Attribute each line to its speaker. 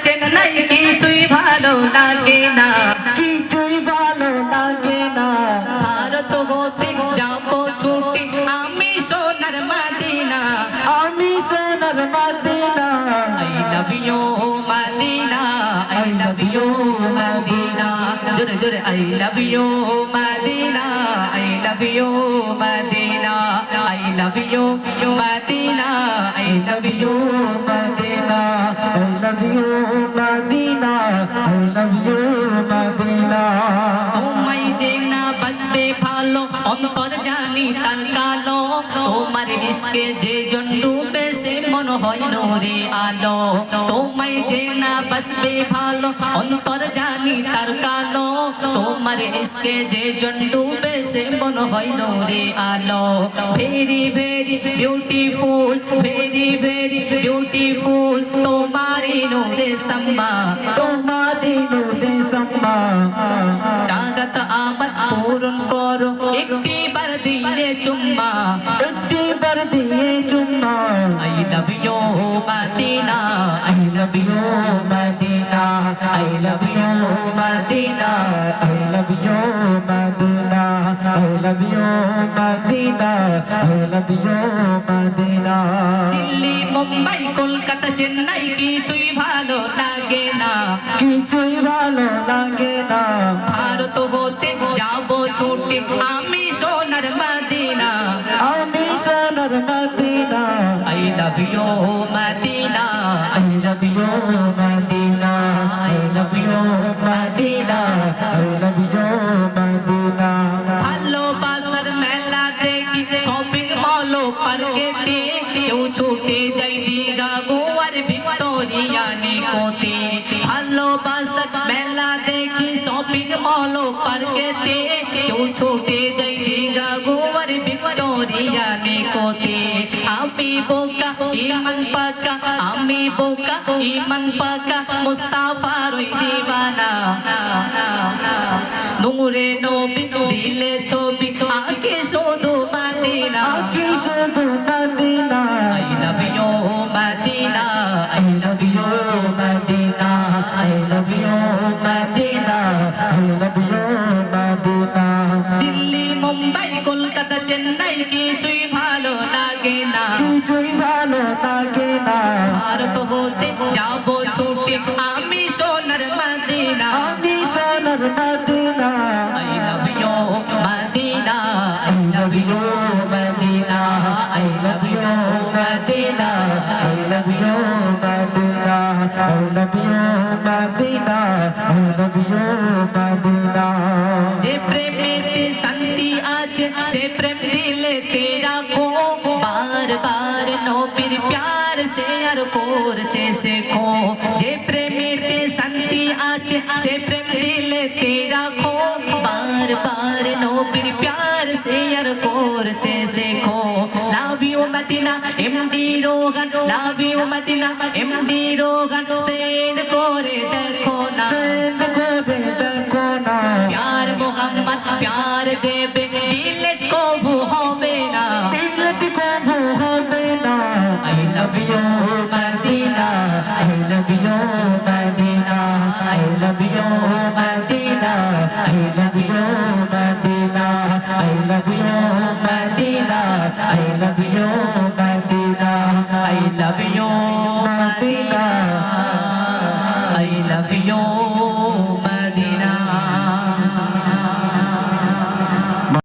Speaker 1: চেন্নাই কিছুই ভালো লাগে না,
Speaker 2: কিছুই ভালো লাগে না।
Speaker 1: ভারত হতে যাবো ছুটি আমি সোনার মদিনা,
Speaker 2: আমি সোনার Madina.
Speaker 1: I love you Madina, I love you Madina, জোরে জোরে I love you Madina, I love you Madina, I love you Madina, I love you Madina.
Speaker 2: I love you Madina, I love you Madina।
Speaker 1: তোমায় যে না বাসবে ভালো অন্তর জানি তার কালো, তোমার ইশকে যে জন ডুবে সে মন হয় নূরে আলো। তোমায় যে না বাসবে ভালো অন্তর জানি তার কালো, তোমার ইশকে যে জন ডুবে সে মন হয় নূরে আলো। Very very beautiful, very very beautiful তোমারি নূরে সম্মা,
Speaker 2: তোমারি নূরে সম্মা।
Speaker 1: জাগত আমদ পূরণ করো একটি বার দিয়ে চুম্মা,
Speaker 2: একটি বার দিয়ে চুম্মা।
Speaker 1: I love you Madina, I love you Madina, I love you Madina,
Speaker 2: I love you Madina, I love you Madina, I love you Madina।
Speaker 1: Delhi Mumbai Kolkata Chennai কিছুই ভালো লাগে না,
Speaker 2: কিছুই ভালো লাগে না।
Speaker 1: ভারত হতে যাবো ছুটে আমি সোনার মদিনা,
Speaker 2: আমি সোনার Madina.
Speaker 1: I love you Madina,
Speaker 2: I love you Madina, I love you Madina, I love you Madina।
Speaker 1: ভালোবাসার মেলা দেখি শপিং মল পার্কেতে, কেউ ছুটে যাই দীঘা গোয়ার ভিক্টোরিয়া নিকোতে। ভালোবাসার মেলা দেখি শপিং মল পার্কেতে, কেউ ছুটে যাই দীঘা গোয়ার ভিক্টোরিয়া নিকোতে। আমি বোকা ইমান পাকা, আমি বোকা ইমান পাকা মুস্তাফার ওই দিওয়ানা, নূরে নবী দিলে ছবি আঁকে শুধু মদিনা,
Speaker 2: আকি শুধু Madina.
Speaker 1: I love you Madina, I love you Madina,
Speaker 2: I love you Madina, I love you Madina।
Speaker 1: Delhi Mumbai Kolkata Chennai কিছুই ভালো লাগে না,
Speaker 2: কিছুই ভালো লাগে না।
Speaker 1: ভারত হতে যাবো ছুটে আমি সোনার মদিনা,
Speaker 2: আমি সোনার Madina.
Speaker 1: I love you Madina,
Speaker 2: I love you Madina, I love you Madina, I love you Madina, I love you Madina, I love you Madina।
Speaker 1: যে প্রেমেতে শান্তি আছে সে প্রেম দিলেতে রাখো, বার বার নবীর প্যার সে আর করতে শেখো। যে প্রেমেতে শান্তি আছে সে প্রেম দিলেতে রাখো, বার বার নবীর প্যার সে আর করতে শেখো। লাভ ইউ মদিনা এমডি রোগান, লাভ ইউ মদিনা এমডি রোগান সেন্ড করে দেখো না,
Speaker 2: সেন্ড করে দেখো না।
Speaker 1: प्यार मोहम्मद प्यार देवे डिलीट कबू होवे ना,
Speaker 2: দিলট কবু হবে না।
Speaker 1: I love you Madina,
Speaker 2: I love you Madina, I love you Madina, I love you Madina, I love you Madina, I love you Madina,
Speaker 1: I love you
Speaker 2: Madina।
Speaker 1: I love you